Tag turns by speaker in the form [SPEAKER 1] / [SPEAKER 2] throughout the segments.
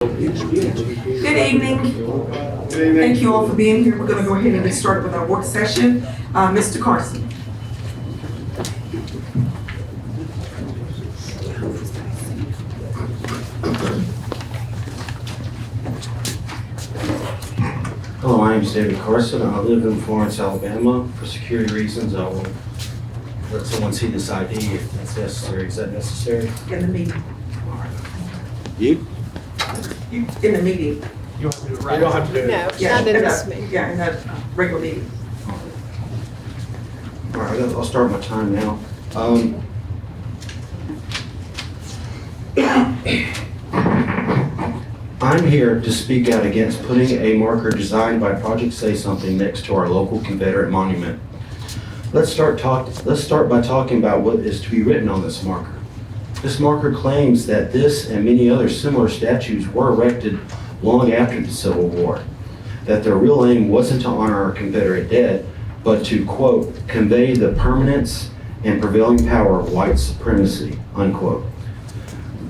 [SPEAKER 1] Good evening. Thank you all for being here. We're going to go ahead and get started with our work session. Mr. Carson.
[SPEAKER 2] Hello, my name is David Carson. I live in Florence, Alabama. For security reasons, I will let someone see this ID if that's necessary. Is that necessary?
[SPEAKER 1] In the meeting.
[SPEAKER 2] You?
[SPEAKER 1] You in the meeting.
[SPEAKER 3] You don't have to do it.
[SPEAKER 4] No,
[SPEAKER 1] Yeah,
[SPEAKER 4] not in this meeting.
[SPEAKER 1] Yeah, in that regular meeting.
[SPEAKER 2] All right, I'll start my time now. I'm here to speak out against putting a marker designed by Project Say Something next to our local Confederate monument. Let's start by talking about what is to be written on this marker. This marker claims that this and many other similar statues were erected long after the Civil War, that their real aim wasn't to honor our Confederate dead, but to, quote, convey the permanence and prevailing power of white supremacy, unquote.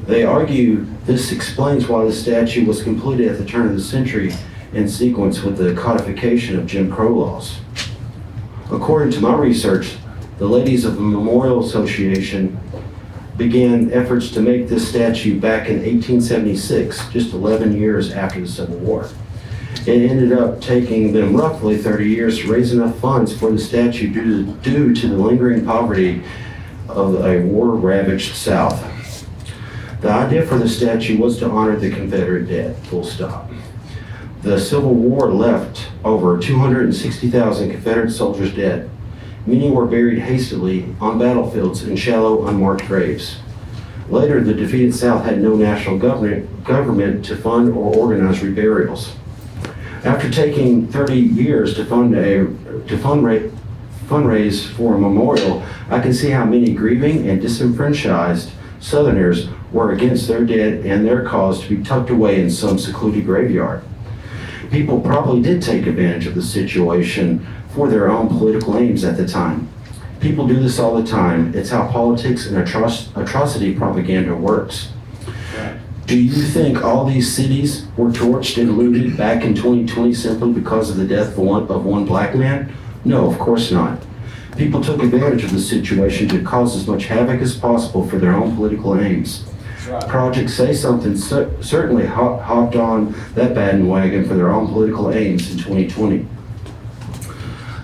[SPEAKER 2] They argue this explains why the statue was completed at the turn of the century in sequence with the codification of Jim Crow laws. According to my research, the Ladies of the Memorial Association began efforts to make this statue back in 1876, just 11 years after the Civil War. It ended up taking them roughly 30 years to raise enough funds for the statue due to the lingering poverty of a war-ravaged South. The idea for the statue was to honor the Confederate dead, full stop. The Civil War left over 260,000 Confederate soldiers dead. Many were buried hastily on battlefields in shallow, unmarked graves. Later, the defeated South had no national government to fund or organize reburials. After taking 30 years to fundraise for a memorial, I can see how many grieving and disenfranchised Southerners were against their dead and their cause to be tucked away in some secluded graveyard. People probably did take advantage of the situation for their own political aims at the time. People do this all the time. It's how politics and atrocity propaganda works. Do you think all these cities were torched and looted back in 2020 simply because of the death of one black man? No, of course not. People took advantage of the situation to cause as much havoc as possible for their own political aims. Right. Project Say Something certainly hopped on that bandwagon for their own political aims in 2020.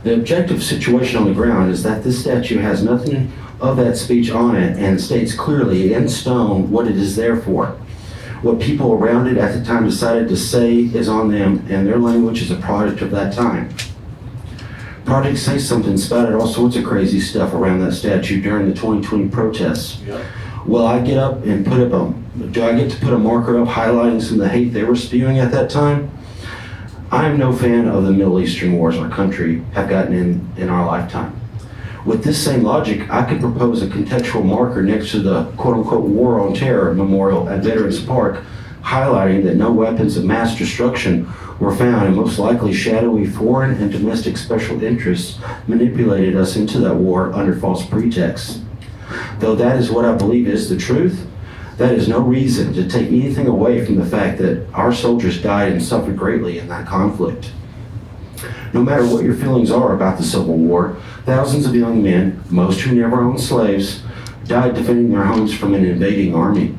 [SPEAKER 2] The objective situation on the ground is that this statue has nothing of that speech on it and states clearly in stone what it is there for. What people around it at the time decided to say is on them, and their language is a product of that time. Project Say Something spouted all sorts of crazy stuff around that statue during the 2020 protests. Yep. Will I get up and do I get to put a marker up highlighting some of the hate they were spewing at that time? I am no fan of the Middle Eastern wars our country have gotten in our lifetime. With this same logic, I could propose a contextual marker next to the quote-unquote War on Terror memorial at Veterans Park, highlighting that no weapons of mass destruction were found and most likely shadowy foreign and domestic special interests manipulated us into that war under false pretexts. Though that is what I believe is the truth, that is no reason to take anything away from the fact that our soldiers died and suffered greatly in that conflict. No matter what your feelings are about the Civil War, thousands of young men, most who never owned slaves, died defending their homes from an invading army.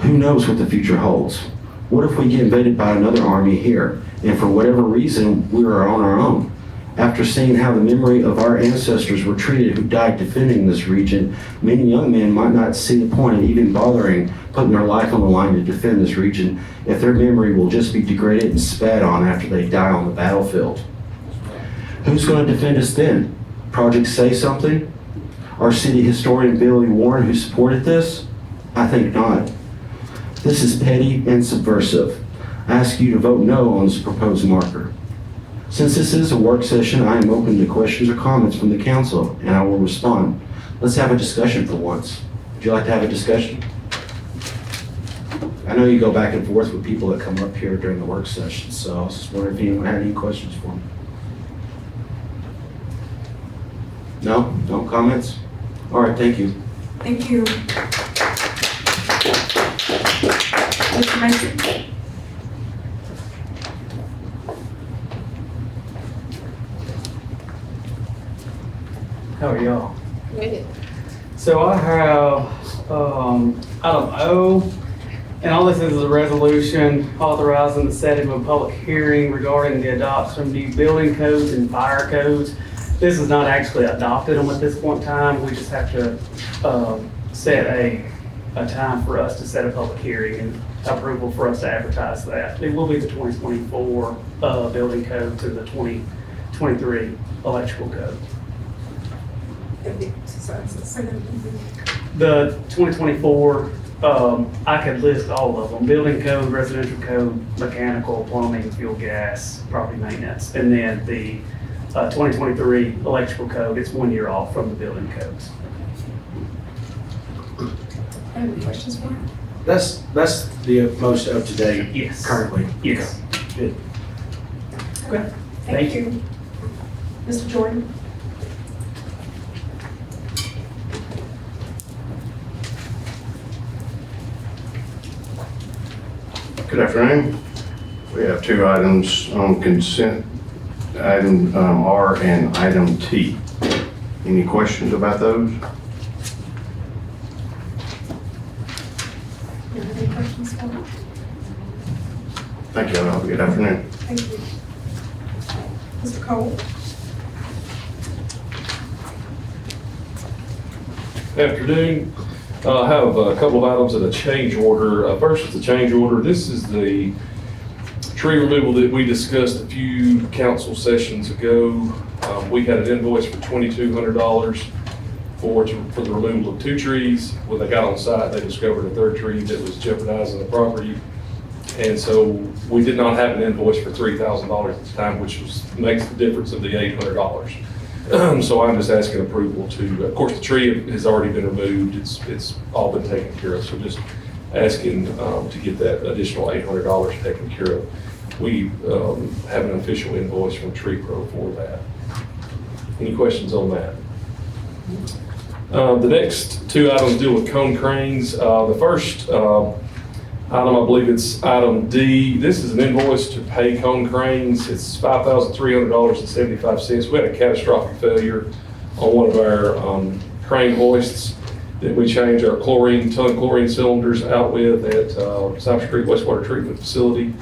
[SPEAKER 2] Who knows what the future holds? What if we get invaded by another army here, and for whatever reason, we are on our own? After seeing how the memory of our ancestors were treated who died defending this region, many young men might not see the point of even bothering putting their life on the line to defend this region if their memory will just be degraded and spat on after they die on the battlefield. Who's going to defend us then? Project Say Something? Our city historian Billy Warren, who supported this? I think not. This is petty and subversive. I ask you to vote no on this proposed marker. Since this is a work session, I am open to questions or comments from the council, and I will respond. Let's have a discussion for once. Would you like to have a discussion? I know you go back and forth with people that come up here during the work session, so I was just wondering if anyone had any questions for me. No? No comments? All right, thank you.
[SPEAKER 1] Thank you. Mr. Mason?
[SPEAKER 4] How are y'all? So I have, item O, and all this is a resolution authorizing the setting of a public hearing regarding the adoption of new building codes and fire codes. This is not actually adopted them at this point in time. We just have to, set a time for us to set a public hearing and approval for us to advertise that. It will be the 2024, building code to the 2023 electrical code. The 2024, I could list all of them: building code, residential code, mechanical, plumbing, fuel, gas, property maintenance. And then the 2023 electrical code, it's 1 year off from the building codes.
[SPEAKER 1] Any questions for him?
[SPEAKER 3] That's the most up to date.
[SPEAKER 4] Yes.
[SPEAKER 3] Currently.
[SPEAKER 4] Yes.
[SPEAKER 3] Good.
[SPEAKER 4] Okay.
[SPEAKER 1] Thank you. Mr. Jordan?
[SPEAKER 5] Good afternoon. We have two items on consent, item R and item T. Any questions about those?
[SPEAKER 1] You have any questions for him?
[SPEAKER 5] Thank you. Have a good afternoon.
[SPEAKER 1] Thank you. Mr. Cole?
[SPEAKER 6] Afternoon. I have a couple of items in a change order. First is the change order. This is the tree removal that we discussed a few council sessions ago. We had an invoice for $2,200 for the removal of 2 trees. When they got on site, they discovered a 3rd tree that was jeopardizing the property. And so we did not have an invoice for $3,000 at the time, which makes the difference of the $800. So I'm just asking approval to, of course, the tree has already been removed. It's all been taken care of. So just asking to get that additional $800 taken care of. We have an official invoice from Tree Pro for that. Any questions on that? The next 2 items deal with cone cranes. The first item, I believe it's item D. This is an invoice to pay cone cranes. It's $5,300.75. We had a catastrophic failure on one of our crane hoists that we changed our ton chlorine cylinders out with at Cypress Creek Wastewater Treatment Facility.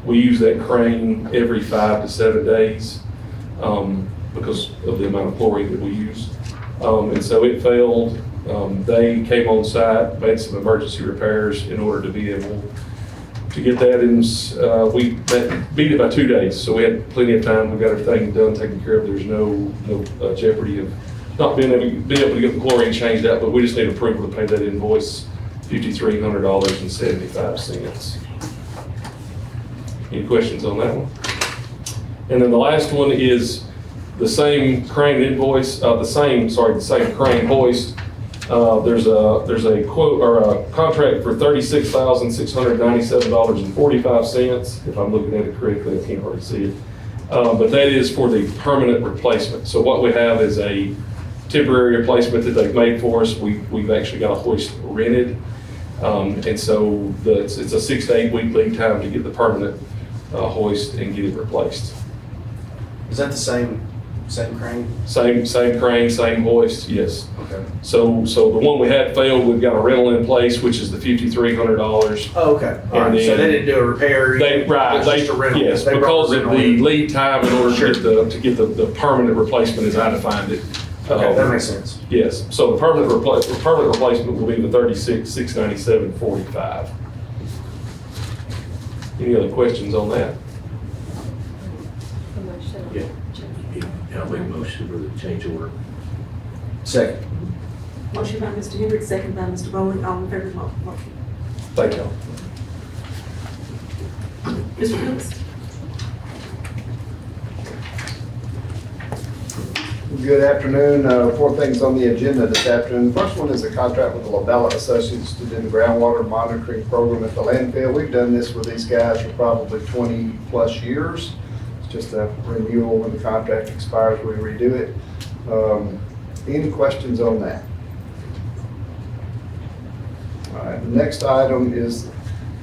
[SPEAKER 6] We use that crane every 5 to 7 days because of the amount of chlorine that we use. And so it failed. They came on site, made some emergency repairs in order to be able to get that in. We beat it by 2 days, so we had plenty of time. We got everything done, taken care of. There's no jeopardy of not being able to get the chlorine changed out, but we just need approval to pay that invoice, $5,300.75. Any questions on that one? And then the last one is the same crane invoice, the same crane hoist. There's a quote or a contract for $36,697.45. If I'm looking at it correctly, I can't hardly see it. But that is for the permanent replacement. So what we have is a temporary replacement that they've made for us. We've actually got a hoist rented. And so it's a 6 to 8 week lead time to get the permanent hoist and get it replaced.
[SPEAKER 3] Is that the same crane?
[SPEAKER 6] Same crane, same hoist, yes.
[SPEAKER 3] Okay.
[SPEAKER 6] So the one we had failed, we've got a rental in place, which is the $5,300.
[SPEAKER 3] Oh, okay. All right. So they didn't do a repair? Just a rental?
[SPEAKER 6] Yes,
[SPEAKER 3] They
[SPEAKER 6] because
[SPEAKER 3] brought
[SPEAKER 6] of
[SPEAKER 3] a rental
[SPEAKER 6] the
[SPEAKER 3] in.
[SPEAKER 6] lead time in order to get the permanent replacement is I defined it.
[SPEAKER 3] Okay, that makes sense.
[SPEAKER 6] Yes, so the permanent replacement will be the $36,697.45. Any other questions on that?
[SPEAKER 7] Yeah, I'll make a motion for the change order.
[SPEAKER 3] Second.
[SPEAKER 1] Motion by Mr. Hendricks, second by Mr. Bowling. All in favor of the motion?
[SPEAKER 6] Thank y'all.
[SPEAKER 1] Mr. Phillips?
[SPEAKER 8] Good afternoon. 4 things on the agenda this afternoon. The first one is a contract with the LaBella Associates to do the groundwater monitoring program at the landfill. We've done this with these guys for probably 20 plus years. It's just a renewal. When the contract expires, we redo it. Any questions on that? All right, the next item is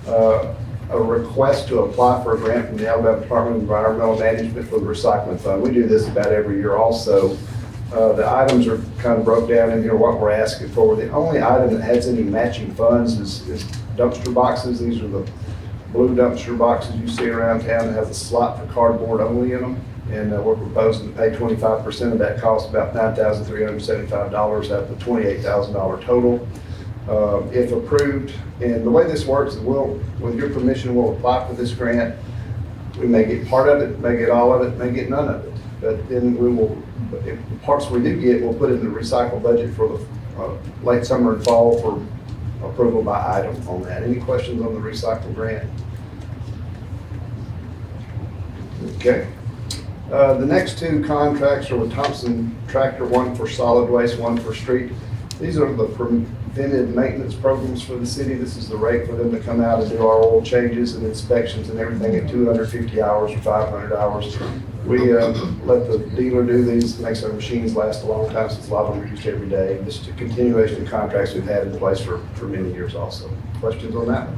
[SPEAKER 8] a request to apply for a grant from the Alabama Department of Environmental Management for the recycling fund. We do this about every year also. The items are kind of broke down in here, what we're asking for. The only item that has any matching funds is dumpster boxes. These are the blue dumpster boxes you see around town that has a slot for cardboard only in them. And we're proposing to pay 25% of that cost, about $9,375 out of the $28,000 total. If approved, and the way this works is with your permission, we'll apply for this grant. We may get part of it, may get all of it, may get none of it. But then we will, if the parts we do get, we'll put it in the recycle budget for the late summer and fall for approval by item on that. Any questions on the recycle grant? Okay. The next two contracts are with Thompson Tractor, one for solid waste, one for street. These are the preventive maintenance programs for the city. This is the rate for them to come out and do our oil changes and inspections and everything at 250 hours or 500 hours. We let the dealer do these, makes our machines last a long time, since a lot of them are used every day. This is a continuation of contracts we've had in place for many years also. Questions on that one?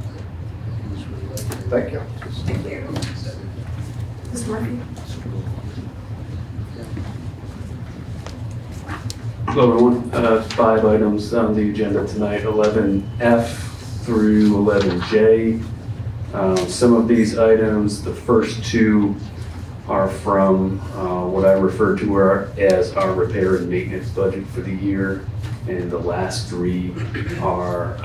[SPEAKER 8] Thank you.
[SPEAKER 1] Thank you. Mr. Murphy?
[SPEAKER 9] Hello, everyone. 5 items on the agenda tonight, 11F through 11J. Some of these items, the first 2 are from what I refer to as our repair and maintenance budget for the year. And the last 3 are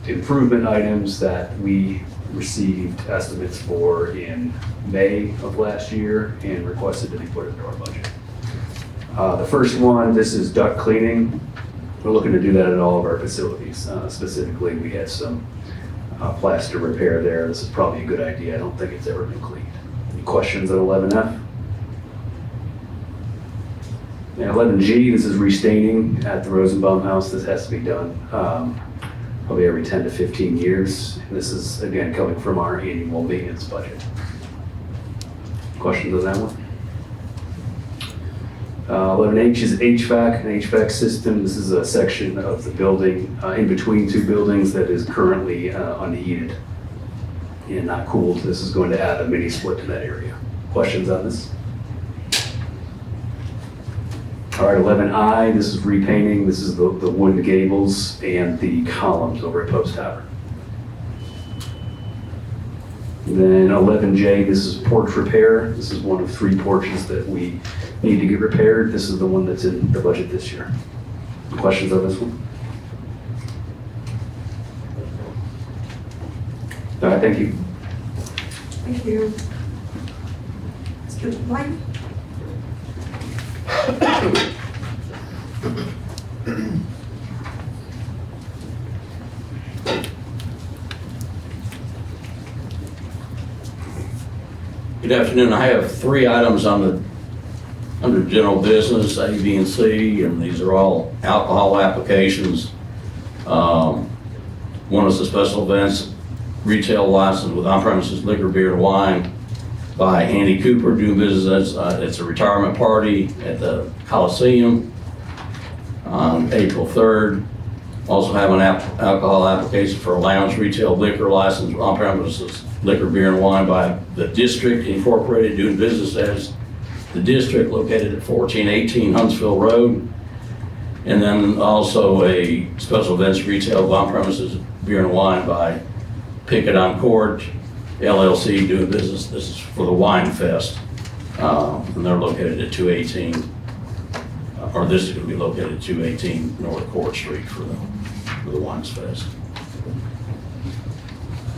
[SPEAKER 9] improvement items that we received estimates for in May of last year and requested to be put into our budget. The first one, this is duct cleaning. We're looking to do that at all of our facilities. Specifically, we had some plaster repair there. This is probably a good idea. I don't think it's ever been cleaned. Any questions on 11F? And 11G, this is restaining at the Rosenbaum House. This has to be done probably every 10 to 15 years. And this is, again, coming from our annual maintenance budget. Questions on that one? 11H is HVAC, an HVAC system. This is a section of the building in between 2 buildings that is currently unheated and not cooled. This is going to add a mini split to that area. Questions on this? All right, 11I, this is repainting. This is the wood gables and the columns over at Post Tower. And then 11J, this is porch repair. This is one of 3 porches that we need to get repaired. This is the one that's in the budget this year. Questions on this one? All right, thank you.
[SPEAKER 1] Thank you. Mr. White?
[SPEAKER 7] Good afternoon. I have 3 items under general business, A, B, and C, and these are all alcohol applications. One is a special events retail license with on-premises liquor, beer, and wine by Andy Cooper, doing business as, it's a retirement party at the Coliseum on April 3rd. Also have an alcohol application for a lounge retail liquor license with on-premises liquor, beer, and wine by the District Incorporated, doing business as the District, located at 1418 Huntsville Road. And then also a special events retail on-premises beer and wine by Picket on Court LLC, doing business, this is for the Wine Fest. And they're located at 218, or this is going to be located at 218 North Court Street for the Wines Fest.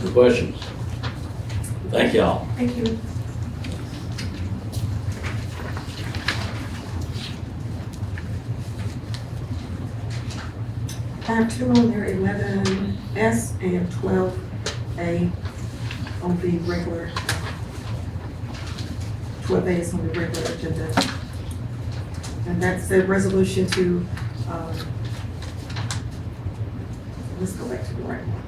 [SPEAKER 7] Any questions? Thank y'all.
[SPEAKER 1] Thank you. I have 2 on there, 11S and 12A on the regular. 12A is on the regular agenda. And that's the resolution to, let's go back to the right one.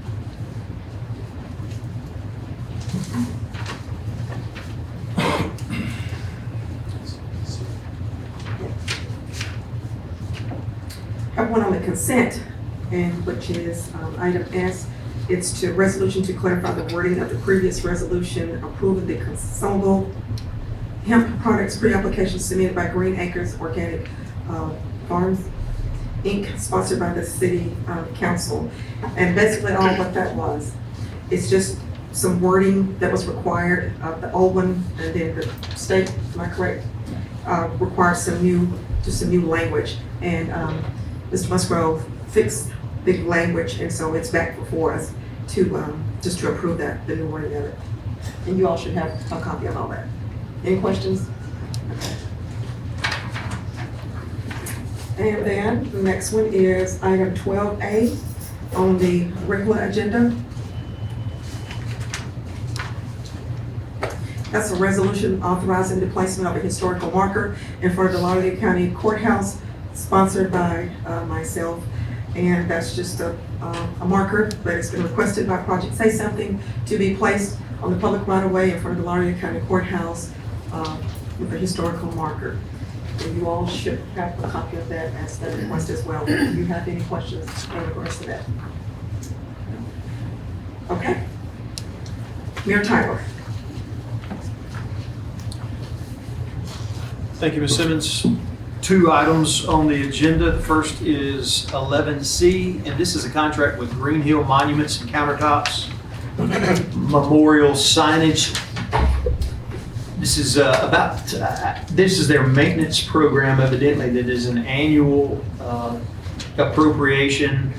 [SPEAKER 1] I have one on the consent, and which is item S. It's to resolution to clarify the wording of the previous resolution approving the consumable hemp products pre-application submitted by Green Acres Organic Farms, Inc., sponsored by the city council. And basically all what that was, it's just some wording that was required of the old one, and then the state, am I correct, requires some new language. And Mr. Musgrove fixed the language, and so it's back before us to, just to approve that, the new wording of it. And you all should have a copy of all that. Any questions? And then the next one is item 12A on the regular agenda. That's a resolution authorizing the placement of a historical marker in front of the Lauderdale County Courthouse, sponsored by myself. And that's just a marker, but it's been requested by Project Say Something to be placed on the public right of way in front of the Lauderdale County Courthouse with a historical marker. And you all should have a copy of that as the request as well. Do you have any questions in regards to that? Okay. Mayor Tyler.
[SPEAKER 10] Thank you, Ms. Simmons. Two items on the agenda. The first is 11C, and this is a contract with Green Hill Monuments and Countertops Memorial Signage. This is this is their maintenance program, evidently, that is an annual appropriation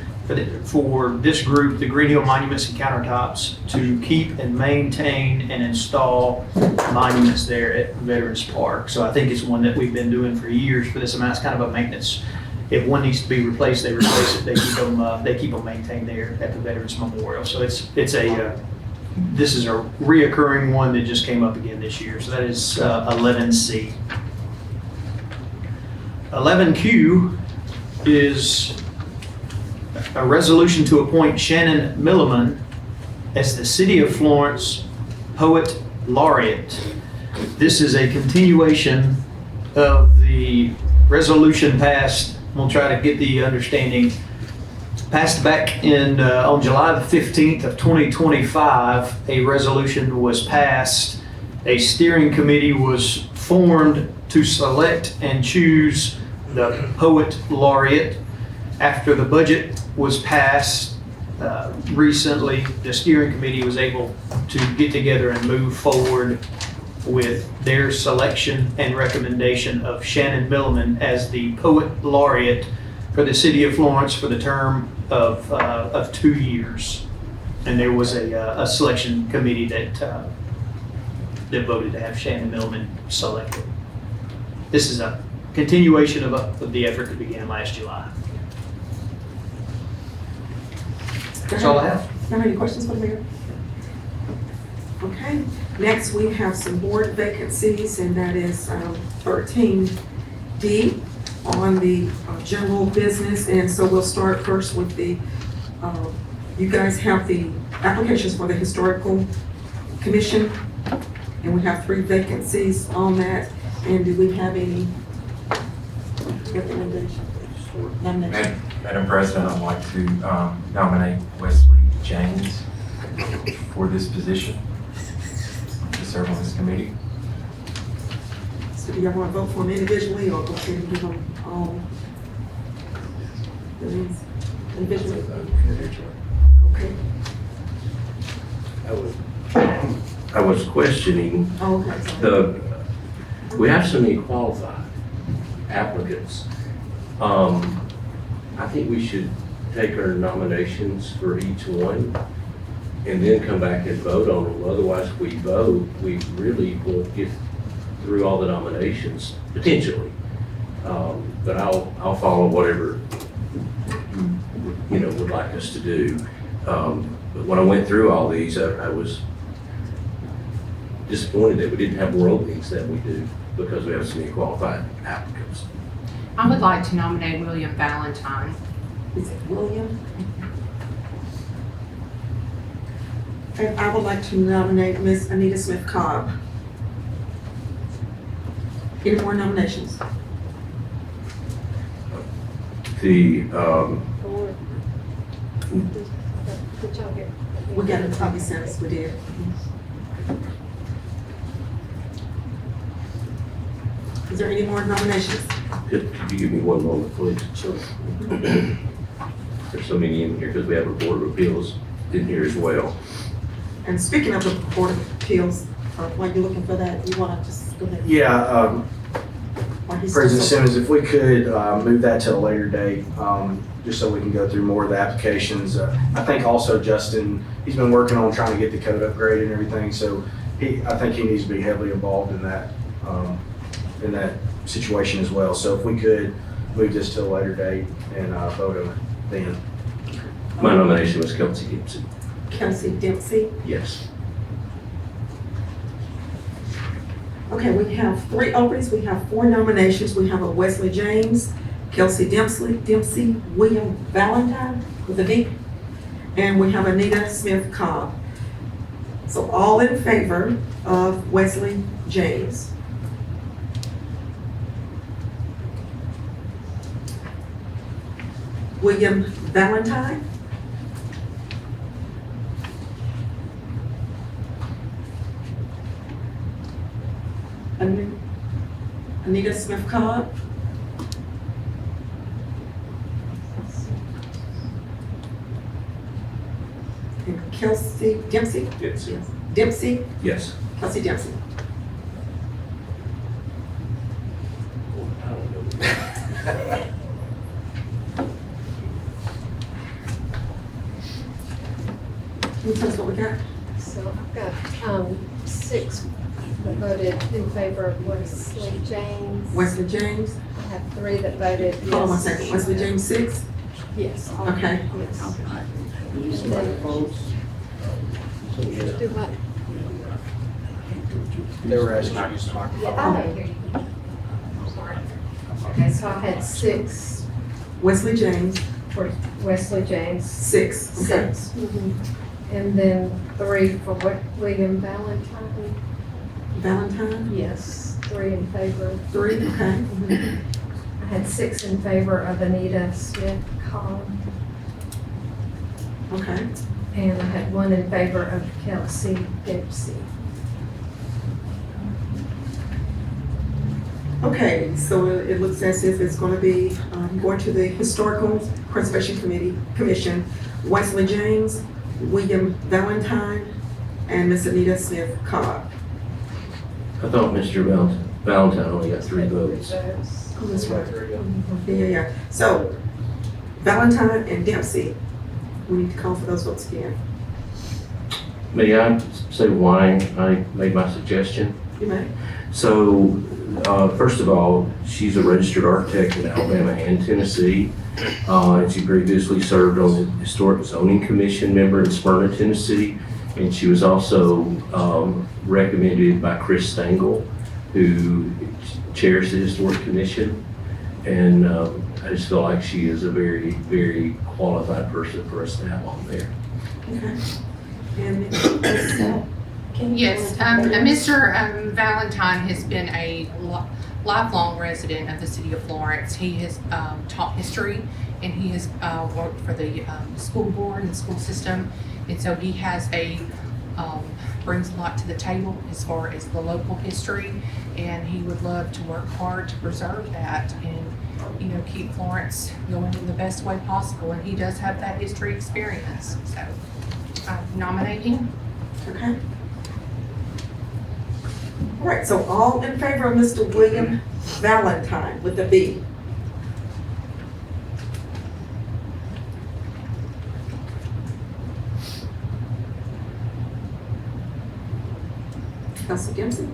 [SPEAKER 10] for this group, the Green Hill Monuments and Countertops, to keep and maintain and install monuments there at Veterans Park. So I think it's one that we've been doing for years for this amount. It's kind of a maintenance. If one needs to be replaced, they replace it. They keep them maintained there at the Veterans Memorial. So this is a reoccurring one that just came up again this year. So that is 11C. 11Q is a resolution to appoint Shannon Milliman as the City of Florence Poet Laureate. This is a continuation of the resolution passed. We'll try to get the understanding. Passed back in on July the 15th of 2025, a resolution was passed. A steering committee was formed to select and choose the Poet Laureate. After the budget was passed recently, the steering committee was able to get together and move forward with their selection and recommendation of Shannon Milliman as the Poet Laureate for the City of Florence for the term of 2 years. And there was a selection committee that voted to have Shannon Milliman selected. This is a continuation of the effort that began last July. That's all I have.
[SPEAKER 1] Have any questions for the mayor? Okay, next we have some board vacancies, and that is 13D on the general business. And so we'll start first with the, you guys have the applications for the historical commission, and we have 3 vacancies on that. And do we have any recommendations?
[SPEAKER 11] Madam President, I'd like to nominate Wesley James for this position to serve on this committee.
[SPEAKER 1] So do y'all want to vote for them individually, or go ahead and give them all individually? Okay.
[SPEAKER 7] I was questioning
[SPEAKER 1] Oh, okay. Sorry.
[SPEAKER 7] we have so many qualified applicants. I think we should take our nominations for each one and then come back and vote on them. Otherwise, if we vote, we really won't get through all the nominations, potentially. But I'll follow whatever you would like us to do. But when I went through all these, I was disappointed that we didn't have more openings than we do because we have so many qualified applicants.
[SPEAKER 12] I would like to nominate William Valentine.
[SPEAKER 1] Is it William? And I would like to nominate Miss Anita Smith Cobb. Any more nominations?
[SPEAKER 7] The,
[SPEAKER 13] Did y'all get
[SPEAKER 1] We got a copy sent us, we did. Is there any more nominations?
[SPEAKER 13] Could you give me one moment, please?
[SPEAKER 1] Sure.
[SPEAKER 13] There's so many in here because we have a Board of Appeals in here as well.
[SPEAKER 1] And speaking of the Board of Appeals, while you're looking for that, you wanna just go ahead?
[SPEAKER 3] Yeah,
[SPEAKER 1] While he's-
[SPEAKER 3] President Simmons, if we could move that to a later date, just so we can go through more of the applications. I think also Justin, he's been working on trying to get the code upgraded and everything, so I think he needs to be heavily involved in that situation as well. So if we could move this to a later date and vote on it then.
[SPEAKER 13] My nomination was Kelsey Gibson.
[SPEAKER 1] Kelsey Dempsey.
[SPEAKER 13] Yes.
[SPEAKER 1] Okay, we have 3 openings, we have 4 nominations. We have a Wesley James, Kelsey Dempsey, William Valentine with a V, and we have Anita Smith Cobb. So all in favor of Wesley James? William Valentine? Anita Smith Cobb? And Kelsey Dempsey?
[SPEAKER 13] Yes.
[SPEAKER 1] Dempsey?
[SPEAKER 13] Yes.
[SPEAKER 1] Kelsey Dempsey. Can you tell us what we got?
[SPEAKER 14] So I've got 6 that voted in favor of Wesley James.
[SPEAKER 1] Wesley James?
[SPEAKER 14] I have 3 that voted yes.
[SPEAKER 1] Hold on 1 second. Wesley James 6?
[SPEAKER 14] Yes.
[SPEAKER 1] Okay.
[SPEAKER 14] Yes. And then- Do what?
[SPEAKER 3] They were asking to use the microphone.
[SPEAKER 14] Oh. Okay, so I had 6
[SPEAKER 1] Wesley James,
[SPEAKER 14] for Wesley James.
[SPEAKER 1] 6. Okay.
[SPEAKER 14] 6. And then 3 for William Valentine.
[SPEAKER 1] Valentine?
[SPEAKER 14] Yes, 3 in favor.
[SPEAKER 1] 3, okay.
[SPEAKER 14] I had 6 in favor of Anita Smith Cobb,
[SPEAKER 1] Okay.
[SPEAKER 14] and I had 1 in favor of Kelsey Dempsey.
[SPEAKER 1] Okay, so it looks as if it's going to be going to the Historical Preservation Commission, Wesley James, William Valentine, and Miss Anita Smith Cobb.
[SPEAKER 13] I thought Mr. Valentine only got 3 votes.
[SPEAKER 1] Oh, that's right. Yeah. So Valentine and Dempsey, we need to call for those votes again.
[SPEAKER 13] May I say why I made my suggestion?
[SPEAKER 1] You may.
[SPEAKER 13] So, first of all, she's a registered architect in Alabama and Tennessee. And she previously served on the Historic Zoning Commission member in Smyrna, Tennessee. And she was also recommended by Chris Stengel, who chairs the Historic Commission. And I just feel like she is a very, very qualified person for us to have on there.
[SPEAKER 1] Okay. And
[SPEAKER 12] Yes, Mr. Valentine has been a lifelong resident of the city of Florence. He has taught history, and he has worked for the school board and school system. And so he has brings a lot to the table as far as the local history, and he would love to work hard to preserve that and, keep Florence going in the best way possible. And he does have that history experience, so I nominate him.
[SPEAKER 1] Okay. All right, so all in favor of Mr. William Valentine with a V? Council Dempsey?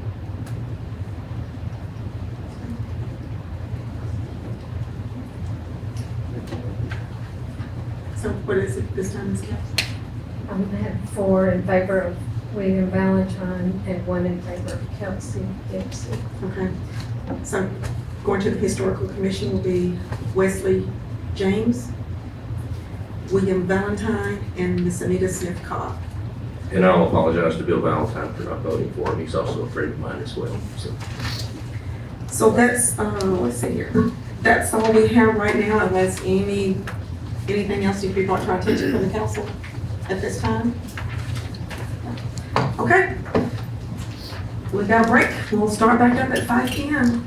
[SPEAKER 1] So what is it this time, Ms. Kelsey?
[SPEAKER 14] I had 4 in favor of William Valentine and 1 in favor of Kelsey Dempsey.
[SPEAKER 1] Okay. So going to the Historical Commission will be Wesley James, William Valentine, and Miss Anita Smith Cobb.
[SPEAKER 13] And I'll apologize to Bill Valentine for not voting for him. He's also a friend of mine as well, so.
[SPEAKER 1] So that's, let's see here. That's all we have right now, unless anything else you be brought to our attention from the council at this time. Okay. We got a break. We'll start back up at 5 p.m.